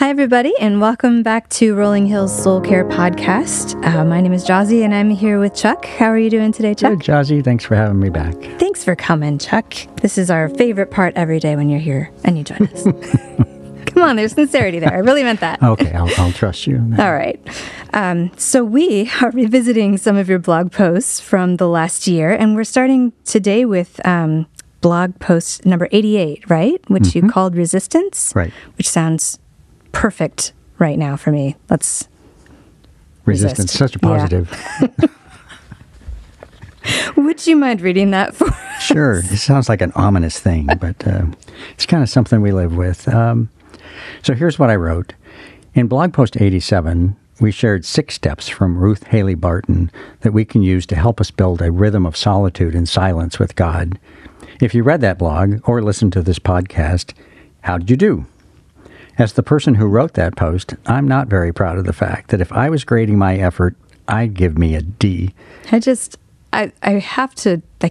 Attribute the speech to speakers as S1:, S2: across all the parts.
S1: Hi, everybody, and welcome back to Rolling Hills Soul Care Podcast. My name is Jazzy, and I'm here with Chuck. How are you doing today, Chuck?
S2: Good, Jazzy. Thanks for having me back.
S1: Thanks for coming, Chuck. This is our favorite part every day when you're here and you join us. Come on, there's sincerity there. I really meant that.
S2: Okay, I'll trust you.
S1: All right. So we are revisiting some of your blog posts from the last year, and we're starting today with blog post number 88, right? Which you called Resistance.
S2: Right.
S1: Which sounds perfect right now for me. Let's
S2: Resistance, such a positive.
S1: Yeah. Would you mind reading that for us?
S2: Sure. It sounds like an ominous thing, but it's kind of something we live with. So here's what I wrote. In blog post 87, we shared 6 steps from Ruth Haley Barton that we can use to help us build a rhythm of solitude and silence with God. If you read that blog or listened to this podcast, how did you do? As the person who wrote that post, I'm not very proud of the fact that if I was grading my effort, I'd give me a D.
S1: I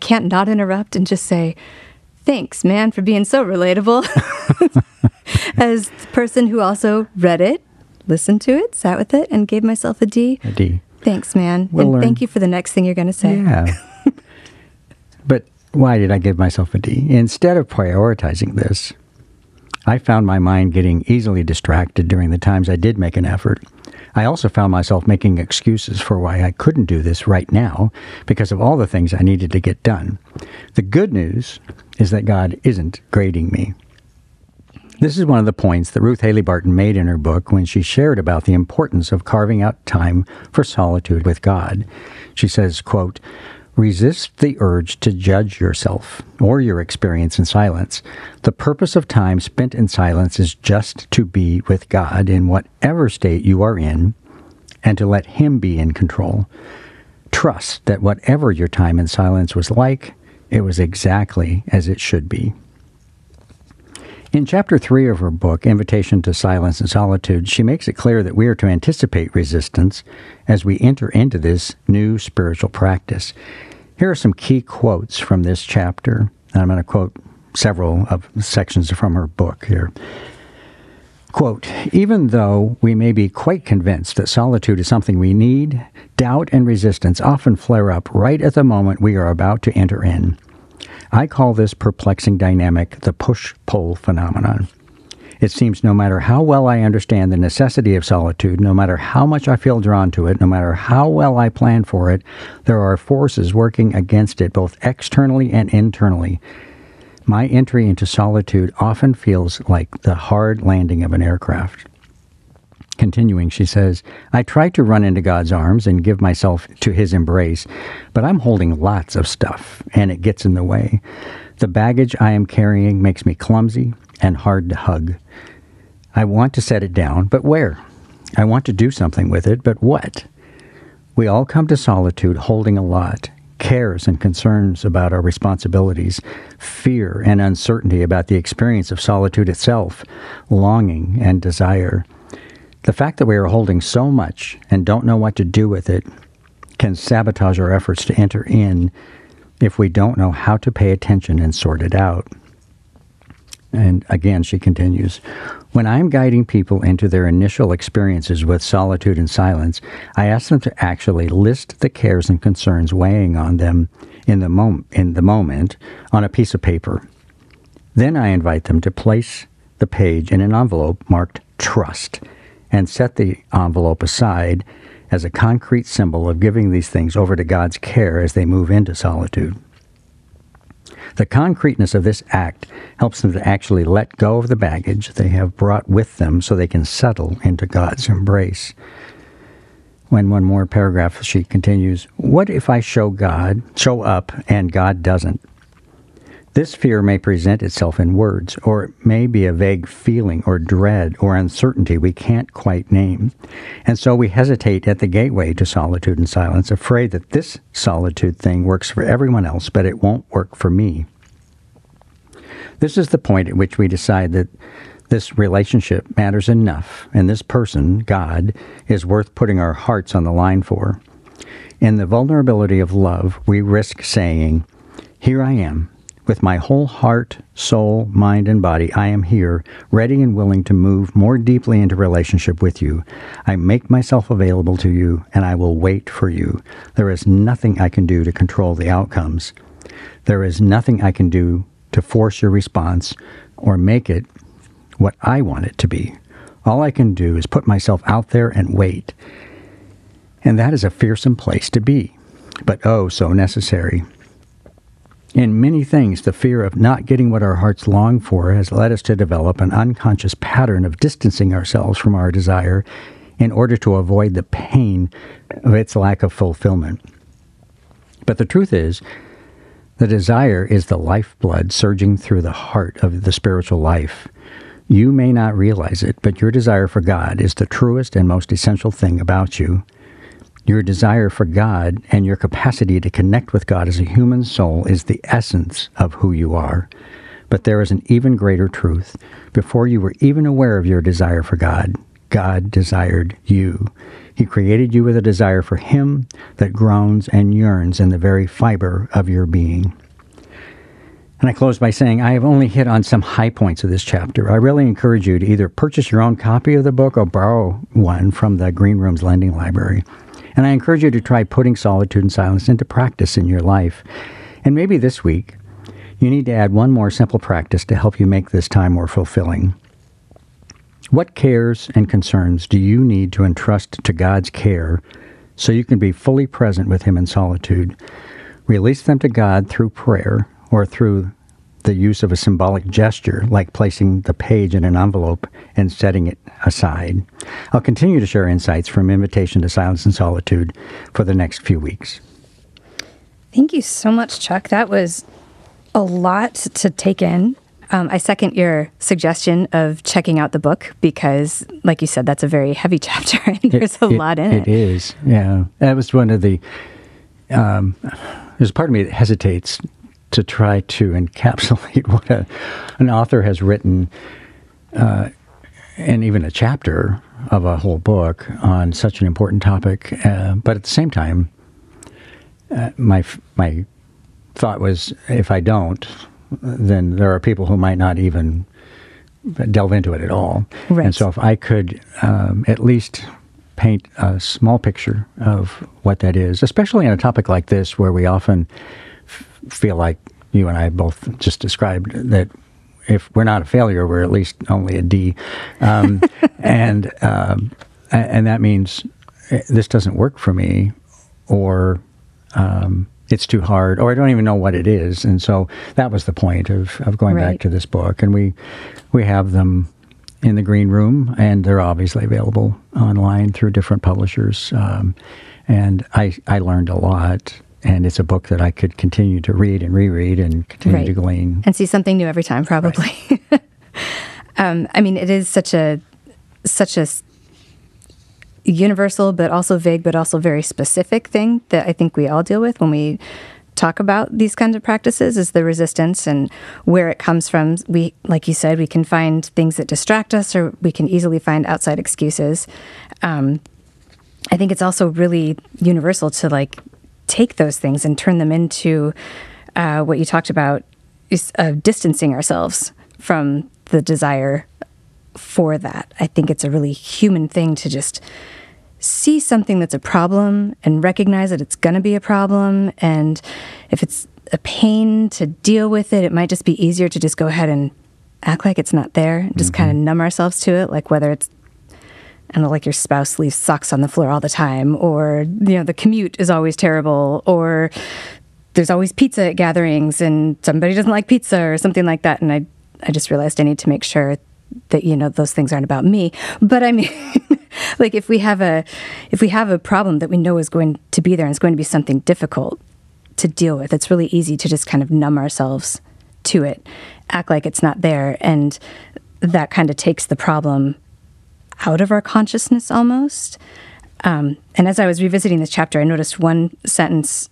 S1: can't not interrupt and just say, thanks, man, for being so relatable. As the person who also read it, listened to it, sat with it, and gave myself a D.
S2: A D.
S1: Thanks, man. And thank you for the next thing you're going to say.
S2: Yeah. But why did I give myself a D? Instead of prioritizing this, I found my mind getting easily distracted during the times I did make an effort. I also found myself making excuses for why I couldn't do this right now because of all the things I needed to get done. The good news is that God isn't grading me. This is one of the points that Ruth Haley Barton made in her book when she shared about the importance of carving out time for solitude with God. She says, quote, "Resist the urge to judge yourself or your experience in silence. The purpose of time spent in silence is just to be with God in whatever state you are in and to let Him be in control. Trust that whatever your time in silence was like, it was exactly as it should be." In Chapter 3 of her book, Invitation to Silence and Solitude, she makes it clear that we are to anticipate resistance as we enter into this new spiritual practice. Here are some key quotes from this chapter. And I'm going to quote several of sections from her book here. Quote, "Even though we may be quite convinced that solitude is something we need, doubt and resistance often flare up right at the moment we are about to enter in. I call this perplexing dynamic the push-pull phenomenon. It seems no matter how well I understand the necessity of solitude, no matter how much I feel drawn to it, no matter how well I plan for it, there are forces working against it both externally and internally. My entry into solitude often feels like the hard landing of an aircraft." Continuing, she says, "I try to run into God's arms and give myself to His embrace, but I'm holding lots of stuff, and it gets in the way. The baggage I am carrying makes me clumsy and hard to hug. I want to set it down, but where? I want to do something with it, but what? We all come to solitude holding a lot, cares and concerns about our responsibilities, fear and uncertainty about the experience of solitude itself, longing and desire. The fact that we are holding so much and don't know what to do with it can sabotage our efforts to enter in if we don't know how to pay attention and sort it out." And again, she continues, "When I'm guiding people into their initial experiences with solitude and silence, I ask them to actually list the cares and concerns weighing on them in the moment on a piece of paper. Then I invite them to place the page in an envelope marked Trust and set the envelope aside as a concrete symbol of giving these things over to God's care as they move into solitude. The concreteness of this act helps them to actually let go of the baggage they have brought with them so they can settle into God's embrace." When one more paragraph, she continues, "What if I show up and God doesn't? This fear may present itself in words, or it may be a vague feeling or dread or uncertainty we can't quite name. And so we hesitate at the gateway to solitude and silence, afraid that this solitude thing works for everyone else, but it won't work for me. This is the point at which we decide that this relationship matters enough, and this person, God, is worth putting our hearts on the line for. In the vulnerability of love, we risk saying, 'Here I am. With my whole heart, soul, mind, and body, I am here, ready and willing to move more deeply into relationship with you. I make myself available to you, and I will wait for you. There is nothing I can do to control the outcomes. There is nothing I can do to force your response or make it what I want it to be. All I can do is put myself out there and wait. And that is a fearsome place to be, but oh, so necessary. In many things, the fear of not getting what our hearts long for has led us to develop an unconscious pattern of distancing ourselves from our desire in order to avoid the pain of its lack of fulfillment. But the truth is, the desire is the lifeblood surging through the heart of the spiritual life. You may not realize it, but your desire for God is the truest and most essential thing about you. Your desire for God and your capacity to connect with God as a human soul is the essence of who you are. But there is an even greater truth. Before you were even aware of your desire for God, God desired you. He created you with a desire for Him that groans and yearns in the very fiber of your being. And I close by saying I have only hit on some high points of this chapter. I really encourage you to either purchase your own copy of the book or borrow one from the Green Room's lending library. And I encourage you to try putting solitude and silence into practice in your life. And maybe this week, you need to add one more simple practice to help you make this time more fulfilling. What cares and concerns do you need to entrust to God's care so you can be fully present with Him in solitude? Release them to God through prayer or through the use of a symbolic gesture, like placing the page in an envelope and setting it aside. I'll continue to share insights from Invitation to Silence and Solitude for the next few weeks.
S1: Thank you so much, Chuck. That was a lot to take in. I second your suggestion of checking out the book because, like you said, that's a very heavy chapter and there's a lot in it.
S2: It is, yeah. That was one of the... there's a part of me that hesitates to try to encapsulate what an author has written and even a chapter of a whole book on such an important topic. But at the same time, my thought was, if I don't, then there are people who might not even delve into it at all.
S1: Right.
S2: And so if I could at least paint a small picture of what that is, especially on a topic like this where we often feel like you and I both just described that if we're not a failure, we're at least only a D. And that means this doesn't work for me, or it's too hard, or I don't even know what it is. And so that was the point of going
S1: Right.
S2: back to this book. And we have them in the Green Room, and they're obviously available online through different publishers. And I learned a lot. And it's a book that I could continue to read and reread and continue
S1: Right.
S2: to glean.
S1: And see something new every time, probably. Right. I mean, it is such a universal, but also vague, but also very specific thing that I think we all deal with when we talk about these kinds of practices, is the resistance and where it comes from. We, like you said, we can find things that distract us, or we can easily find outside excuses. I think it's also really universal to take those things and turn them into what you talked about, is distancing ourselves from the desire for that. I think it's a really human thing to just see something that's a problem and recognize that it's going to be a problem. And if it's a pain to deal with it, it might just be easier to just go ahead and act like it's not there, and just kind of numb ourselves to it, like whether it's, I don't know, like your spouse leaves socks on the floor all the time, or, the commute is always terrible, or there's always pizza at gatherings and somebody doesn't like pizza or something like that. And I just realized I need to make sure that, those things aren't about me. But I mean, like if we have a problem that we know is going to be there and it's going to be something difficult to deal with, it's really easy to just kind of numb ourselves to it, act like it's not there. And that kind of takes the problem out of our consciousness almost. And as I was revisiting this chapter, I noticed one sentence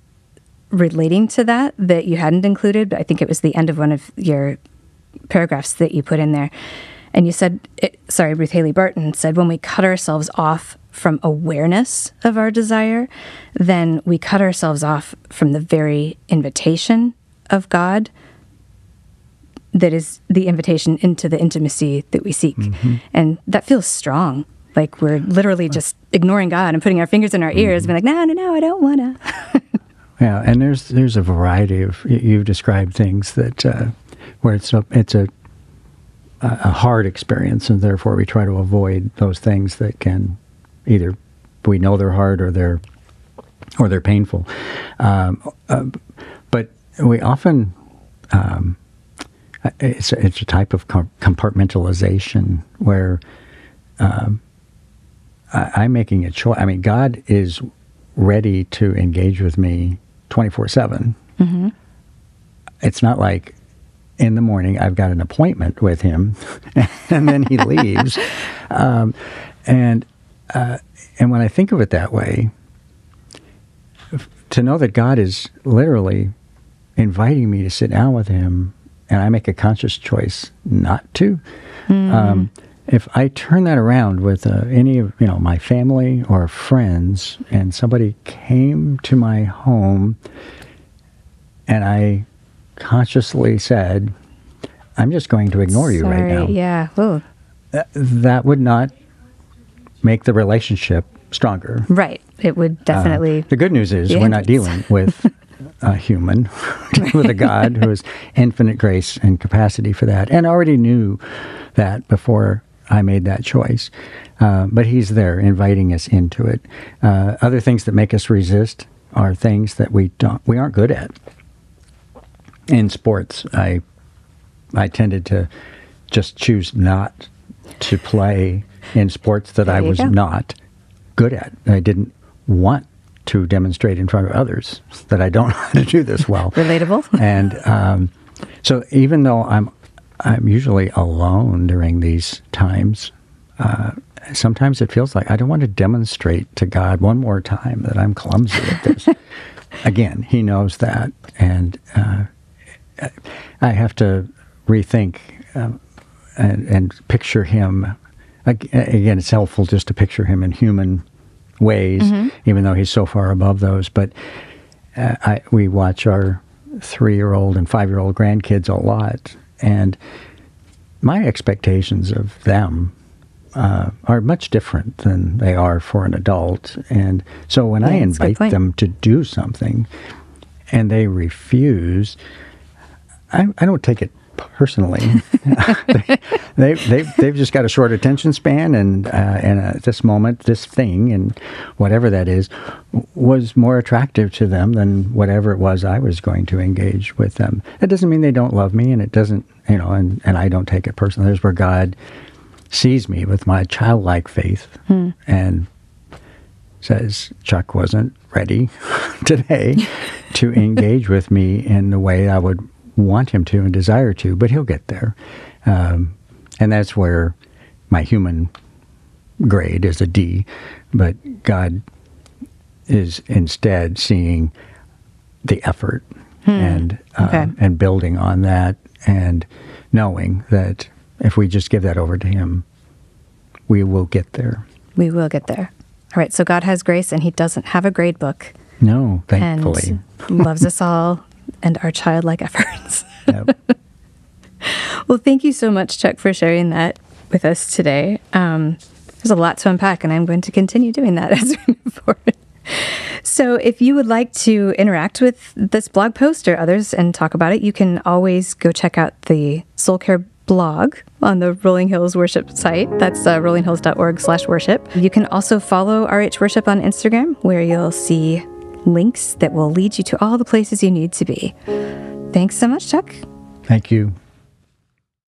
S1: relating to that you hadn't included, but I think it was the end of one of your paragraphs that you put in there. And you said, Ruth Haley Barton said, when we cut ourselves off from awareness of our desire, then we cut ourselves off from the very invitation of God that is the invitation into the intimacy that we seek. And that feels strong. Like we're literally just ignoring God and putting our fingers in our ears and being like, no, I don't want to.
S2: Yeah, and there's a variety of, you've described things that where it's a hard experience, and therefore we try to avoid those things that can either we know they're hard or they're painful. But we often it's a type of compartmentalization where I'm making a choice. I mean, God is ready to engage with me 24/7. It's not like in the morning I've got an appointment with him and then he leaves. And when I think of it that way, to know that God is literally inviting me to sit down with him, and I make a conscious choice not to, if I turn that around with any of my family or friends, and somebody came to my home, and I consciously said, "I'm just going to ignore you right now,"
S1: Yeah. Ooh.
S2: that would not make the relationship stronger.
S1: Right. It would definitely.
S2: The good news is we're not dealing with a human, with a God who has infinite grace and capacity for that, and already knew that before I made that choice. But he's there inviting us into it. Other things that make us resist are things that we aren't good at. In sports, I tended to just choose not to play in sports that I was not good at. I didn't want to demonstrate in front of others that I don't know how to do this well.
S1: Relatable.
S2: And so even though I'm usually alone during these times, sometimes it feels like I don't want to demonstrate to God one more time that I'm clumsy at this. Again, he knows that, and I have to rethink and picture him. Again, it's helpful just to picture him in human ways, even though he's so far above those. But we watch our 3-year-old and 5-year-old grandkids a lot, and my expectations of them are much different than they are for an adult. And so when I invite them to do something and they refuse, I don't take it personally. They've just got a short attention span, and at this moment, this thing, and whatever that is, was more attractive to them than whatever it was I was going to engage with them. That doesn't mean they don't love me, and it doesn't, and I don't take it personally. There's where God sees me with my childlike faith and says, Chuck wasn't ready today to engage with me in the way I would want him to and desire to, but he'll get there. And that's where my human grade is a D, but God is instead seeing the effort and building on that, and knowing that if we just give that over to him, we will get there. We will get there. All right, so God has grace, and he doesn't have a grade book. No, thankfully. And loves us all and our childlike efforts. Yep. Well, thank you so much, Chuck, for sharing that with us today. There's a lot to unpack, and I'm going to continue doing that as we move forward. So if you would like to interact with this blog post or others and talk about it, you can always go check out the Soul Care blog on the Rolling Hills Worship site. That's rollinghills.org/worship. You can also follow RH Worship on Instagram, where you'll see links that will lead you to all the places you need to be. Thanks so much, Chuck. Thank you.